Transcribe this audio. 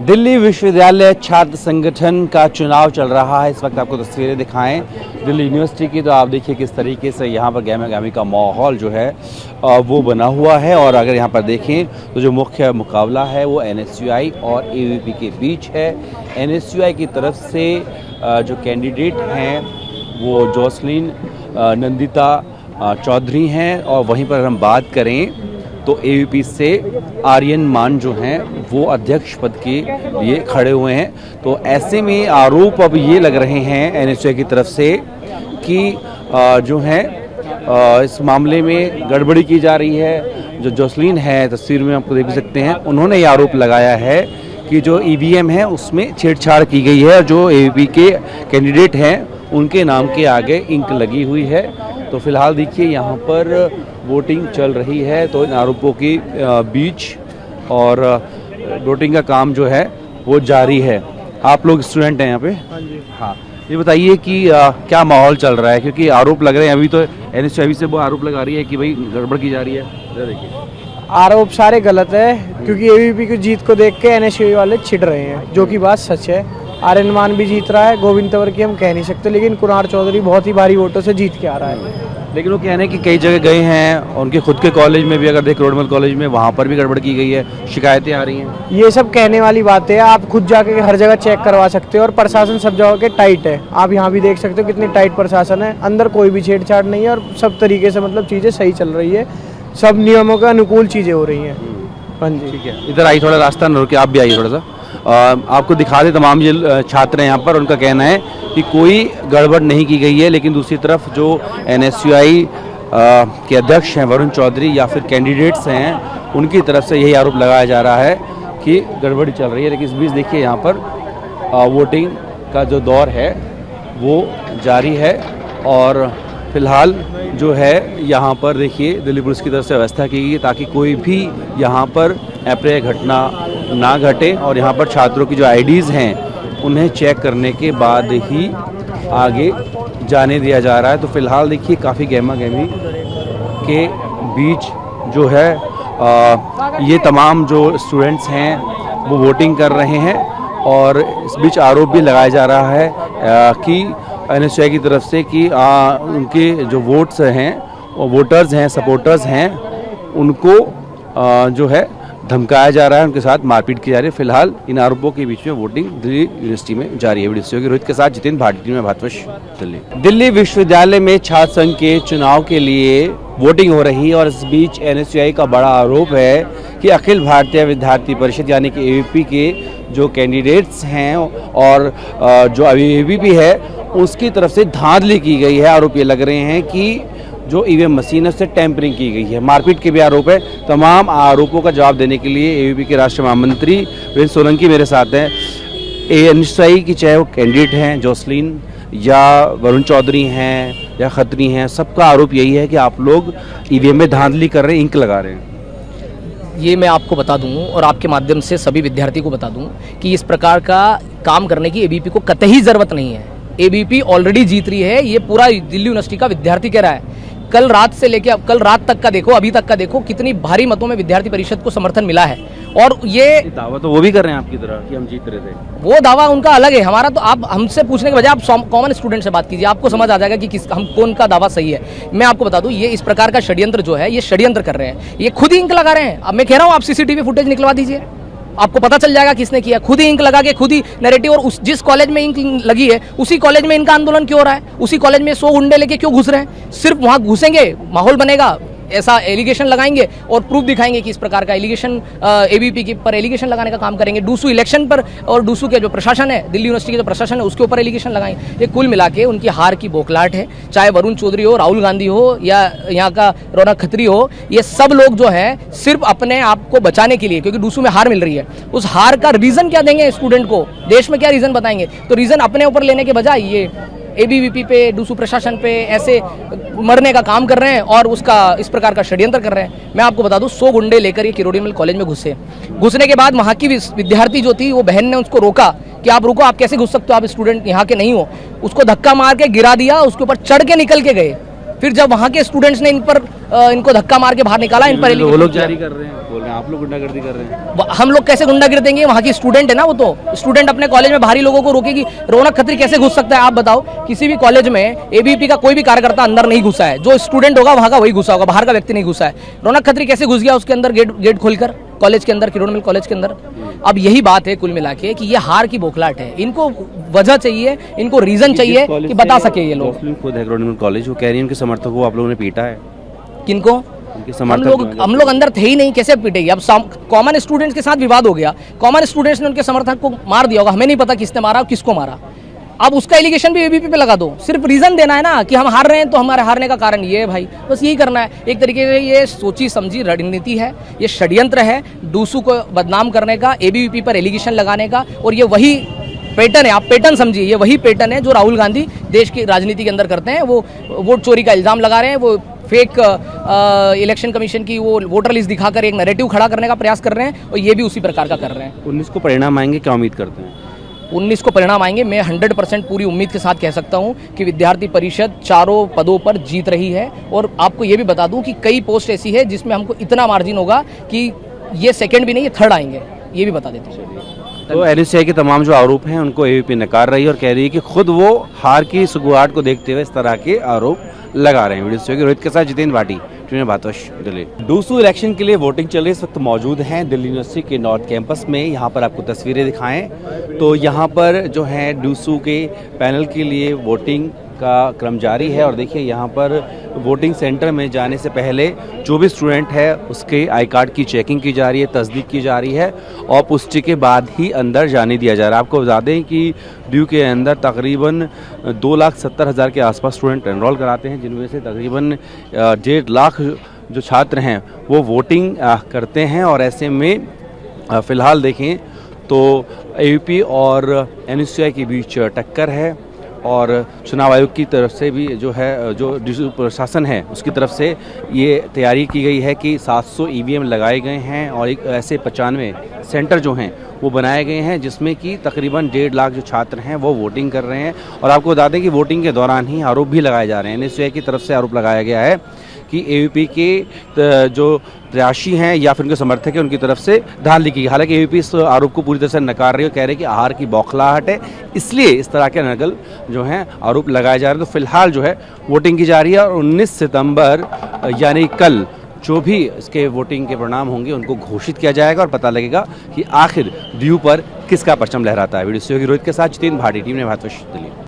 दिल्ली विश्वविद्यालय छात्र संगठन का चुनाव चल रहा है। इस वक्त आपको तस्वीरें दिखाएं दिल्ली यूनिवर्सिटी की, तो आप देखिए किस तरीके से यहाँ पर गहमा गहमी का माहौल जो है वो बना हुआ है। और अगर यहाँ पर देखें तो जो मुख्य मुकाबला है वो NSUI और AVP के बीच है। NSUI की तरफ से जो कैंडिडेट हैं वो जोसलीन नंदिता चौधरी हैं, और वहीं पर हम बात करें तो AVP से आर्यन मान जो हैं वो अध्यक्ष पद के लिए खड़े हुए हैं। तो ऐसे में आरोप अब ये लग रहे हैं NSUI की तरफ से कि जो है इस मामले में गड़बड़ी की जा रही है। जो जोसलीन है, तस्वीर में आपको देख सकते हैं, उन्होंने ये आरोप लगाया है कि जो EVM है उसमें छेड़छाड़ की गई है। जो AVP के कैंडिडेट हैं उनके नाम के आगे इंक लगी हुई है। तो फिलहाल देखिए यहाँ पर वोटिंग चल रही है, तो इन आरोपों के बीच और वोटिंग का काम जो है वो जारी है। आप लोग स्टूडेंट हैं यहाँ पे? हाँ जी। हाँ, ये बताइए कि क्या माहौल चल रहा है, क्योंकि आरोप लग रहे हैं अभी तो NSUI से वो आरोप लगा रही है कि भाई गड़बड़ की जा रही है। जरा देखिए, आरोप सारे गलत है, क्योंकि AVP की जीत को देख के NSUI वाले छिड़ रहे हैं, जो कि बात सच है। आर्यन मान भी जीत रहा है, गोविंद तंवर की हम कह नहीं सकते, लेकिन कुणाल चौधरी बहुत ही भारी वोटों से जीत के आ रहा है। लेकिन वो कहने कि कई जगह गए हैं, उनके खुद के कॉलेज में भी अगर देख रोडमल कॉलेज में, वहाँ पर भी गड़बड़ की गई है, शिकायतें आ रही हैं। ये सब कहने वाली बातें हैं, आप खुद जाके हर जगह चेक करवा सकते हो। और प्रशासन सब जगह के टाइट है, आप यहाँ भी देख सकते हो कितनी टाइट प्रशासन है। अंदर कोई भी छेड़छाड़ नहीं है और सब तरीके से मतलब चीज़ें सही चल रही है, सब नियमों के अनुकूल चीज़ें हो रही हैं। हाँ जी, ठीक है। इधर आई, थोड़ा रास्ता न रुके, आप भी आइए थोड़ा सा। आपको दिखा दे, तमाम ये छात्र हैं यहाँ पर, उनका कहना है कि कोई गड़बड़ नहीं की गई है। लेकिन दूसरी तरफ जो NSUI के अध्यक्ष हैं वरुण चौधरी या फिर कैंडिडेट्स हैं, उनकी तरफ से यही आरोप लगाया जा रहा है कि गड़बड़ी चल रही है। लेकिन इस बीच देखिए यहाँ पर वोटिंग का जो दौर है वो जारी है। और फिलहाल जो है यहाँ पर देखिए दिल्ली पुलिस की तरफ से व्यवस्था की गई है ताकि कोई भी यहाँ पर अप्रिय घटना ना घटे। और यहाँ पर छात्रों की जो IDs हैं उन्हें चेक करने के बाद ही आगे जाने दिया जा रहा है। तो फिलहाल देखिए काफ़ी गहमा गहमी के बीच जो है ये तमाम जो स्टूडेंट्स हैं वो वोटिंग कर रहे हैं। और इस बीच आरोप भी लगाया जा रहा है कि NSUI की तरफ से कि उनके जो वोट्स हैं, वोटर्स हैं, सपोर्टर्स हैं, उनको जो है धमकाया जा रहा है, उनके साथ मारपीट की जा रही है। फिलहाल इन आरोपों के बीच में वोटिंग दिल्ली यूनिवर्सिटी में जारी है। वीडियो की रोहित के साथ जितेंद्र भाटी में भारतवर्ष दिल्ली। दिल्ली विश्वविद्यालय में छात्र संघ के चुनाव के लिए वोटिंग हो रही है, और इस बीच NSUI का बड़ा आरोप है कि अखिल भारतीय विद्यार्थी परिषद यानी कि AVP के जो कैंडिडेट्स हैं और जो AVP है उसकी तरफ से धांधली की गई है। आरोप ये लग रहे हैं कि जो EVM मशीन है उससे टैंपरिंग की गई है, मारपीट के भी आरोप है। तमाम आरोपों का जवाब देने के लिए AVP के राष्ट्रीय महामंत्री वीरेंद्र सोलंकी मेरे साथ हैं। NSUI की चाहे वो कैंडिडेट हैं जोसलीन या वरुण चौधरी हैं या खत्री हैं, सबका आरोप यही है कि आप लोग EVM में धांधली कर रहे हैं, इंक लगा रहे हैं। ये मैं आपको बता दूं और आपके माध्यम से सभी विद्यार्थी को बता दूं कि इस प्रकार का काम करने की AVP को कतई ज़रूरत नहीं है। AVP ऑलरेडी जीत रही है, ये पूरा दिल्ली यूनिवर्सिटी का विद्यार्थी कह रहा है। कल रात से लेके कल रात तक का देखो, अभी तक का देखो, कितनी भारी मतों में विद्यार्थी परिषद को समर्थन मिला है। और ये दावा तो वो भी कर रहे हैं आपकी तरह कि हम जीत रहे थे, वो दावा उनका अलग है, हमारा तो आप हमसे पूछने के बजाय आप कॉमन स्टूडेंट से बात कीजिए, आपको समझ आ जाएगा कि हम कौन का दावा सही है। मैं आपको बता दूं, ये इस प्रकार का षड्यंत्र जो है, ये षड्यंत्र कर रहे हैं, ये खुद ही इंक लगा रहे हैं। अब मैं कह रहा हूँ आप CCTV फुटेज निकलवा दीजिए, आपको पता चल जाएगा किसने किया। खुद ही इंक लगा के खुद ही नैरेटिव, और जिस कॉलेज में इंक लगी है उसी कॉलेज में इनका आंदोलन क्यों हो रहा है, उसी कॉलेज में 100 गुंडे लेके क्यों घुस रहे हैं। सिर्फ वहां घुसेंगे, माहौल बनेगा, ऐसा एलिगेशन लगाएंगे और प्रूफ दिखाएंगे कि इस प्रकार का एलिगेशन AVP के पर एलिगेशन लगाने का काम करेंगे। डूसू इलेक्शन पर और डूसू के जो प्रशासन है, दिल्ली यूनिवर्सिटी के जो प्रशासन है, उसके ऊपर एलिगेशन लगाएंगे। ये कुल मिला के उनकी हार की बौखलाहट है। चाहे वरुण चौधरी हो, राहुल गांधी हो या यहाँ का रौनक खत्री हो, ये सब लोग जो है सिर्फ अपने आप को बचाने के लिए, क्योंकि डूसू में हार मिल रही है, उस हार का रीजन क्या देंगे स्टूडेंट को, देश में क्या रीजन बताएंगे। तो रीजन अपने ऊपर लेने के बजाय ये ABVP पे, डूसू प्रशासन पे ऐसे मरने का काम कर रहे हैं और उसका इस प्रकार का षड्यंत्र कर रहे हैं। मैं आपको बता दूं, 100 गुंडे लेकर ये किरोड़ीमल कॉलेज में घुसने के बाद वहाँ की विद्यार्थी जो थी, वो बहन ने उसको रोका कि आप रुको, आप कैसे घुस सकते हो, आप स्टूडेंट यहाँ के नहीं हो। उसको धक्का मार के गिरा दिया, उसके ऊपर चढ़ के निकल के गए। फिर जब वहाँ के स्टूडेंट्स ने इनको धक्का मार के बाहर निकाला, इन पर वो लोग जारी कर रहे हैं, बोल रहे हैं आप लोग गुंडागर्दी कर रहे हैं। हम लोग कैसे गुंडागिर्दी देंगे? वहाँ की स्टूडेंट है ना, वो तो स्टूडेंट अपने कॉलेज में बाहरी लोगों को रोकेगी। रौनक खत्री कैसे घुस सकता है आप बताओ? किसी भी कॉलेज में एबीवीपी का कोई भी कार्यकर्ता अंदर नहीं घुसा है, जो स्टूडेंट होगा वहाँ का वही घुसा होगा, बाहर का व्यक्ति नहीं घुसा है। रौनक खत्री कैसे घुस गया उसके अंदर गेट खोलकर कॉलेज के अंदर, किरोड़ मिल कॉलेज के अंदर? अब यही बात है कुल मिला के कि ये हार की बौखलाहट है। इनको वजह चाहिए, इनको रीजन चाहिए कि बता सके ये लोग। खुद है किरोड़ मिल कॉलेज, वो कह रही है उनके समर्थकों को आप लोगों ने पीटा है। किनको? हम लोग अंदर थे ही नहीं, कैसे पीटेगी? अब कॉमन स्टूडेंट्स के साथ विवाद हो गया, कॉमन स्टूडेंट्स ने उनके समर्थक को मार दिया होगा, हमें नहीं पता किसने मारा और किसको मारा। अब उसका एलिगेशन भी एबीपी पे लगा दो, सिर्फ रीजन देना है ना कि हम हार रहे हैं तो हमारे हारने का कारण ये है भाई, बस यही करना है। एक तरीके से ये सोची समझी रणनीति है, ये षड्यंत्र है डूसू को बदनाम करने का, एबीवीपी पर एलिगेशन लगाने का। और ये वही पैटर्न है, आप पैटर्न समझिए, ये वही पैटर्न है जो राहुल गांधी देश की राजनीति के अंदर करते हैं। वो वोट चोरी का इल्जाम लगा रहे हैं, वो फेक इलेक्शन कमीशन की वो वोटर लिस्ट दिखाकर एक नैरेटिव खड़ा करने का प्रयास कर रहे हैं, और ये भी उसी प्रकार का कर रहे हैं। 19 को परिणाम आएंगे, क्या उम्मीद करते हैं? 19 को परिणाम आएंगे। मैं 100% पूरी उम्मीद के साथ कह सकता हूं कि विद्यार्थी परिषद चारों पदों पर जीत रही है। और आपको ये भी बता दूं कि कई पोस्ट ऐसी है जिसमें हमको इतना मार्जिन होगा कि ये सेकंड भी नहीं, ये थर्ड आएंगे, ये भी बता देते हैं। तो एनएसयूआई के तमाम जो आरोप हैं उनको एबीवीपी नकार रही है और कह रही है कि खुद वो हार की सुगुआट को देखते हुए इस तरह के आरोप लगा रहे हैं। वीडियो रोहित के साथ जितेंद्र भाटी, भारतवर्ष दिल्ली। डूसू इलेक्शन के लिए वोटिंग चल रही है, इस वक्त मौजूद हैं दिल्ली यूनिवर्सिटी के नॉर्थ कैंपस में। यहाँ पर आपको तस्वीरें दिखाएं तो यहाँ पर जो है डूसू के पैनल के लिए वोटिंग का क्रम जारी है। और देखिए यहाँ पर वोटिंग सेंटर में जाने से पहले जो भी स्टूडेंट है उसके आई कार्ड की चेकिंग की जा रही है, तस्दीक की जा रही है और पुष्टि के बाद ही अंदर जाने दिया जा रहा है। आपको बता दें कि ड्यू के अंदर तकरीबन 2,70,000 के आसपास स्टूडेंट एनरोल कराते हैं, जिनमें से तकरीबन 1.5 लाख जो छात्र हैं वो वोटिंग करते हैं। और ऐसे में फ़िलहाल देखें तो एबीवीपी और एनएसयूआई के बीच टक्कर है और चुनाव आयोग की तरफ से भी जो है, जो प्रशासन है उसकी तरफ से ये तैयारी की गई है कि 700 ईवीएम लगाए गए हैं और एक ऐसे 95 सेंटर जो हैं वो बनाए गए हैं जिसमें कि तकरीबन 1.5 लाख जो छात्र हैं वो वोटिंग कर रहे हैं। और आपको बता दें कि वोटिंग के दौरान ही आरोप भी लगाए जा रहे हैं। एनएसयूआई की तरफ से आरोप लगाया गया है कि एबीवीपी के जो प्रत्याशी हैं या फिर उनके समर्थक हैं उनकी तरफ से धांधली की। हालांकि एबीवीपी इस आरोप को पूरी तरह से नकार रही है, कह रहे हैं कि आहार की बौखलाहट है, इसलिए इस तरह के नकल जो हैं आरोप लगाए जा रहे हैं। तो फिलहाल जो है वोटिंग की जा रही है और 19 सितंबर यानी कल जो भी इसके वोटिंग के परिणाम होंगे उनको घोषित किया जाएगा और पता लगेगा कि आखिर ड्यू पर किसका परचम लहराता है। वीडियो रोहित के साथ जितेंद्र भाटी, टीम ने भारतवर्ष दिल्ली।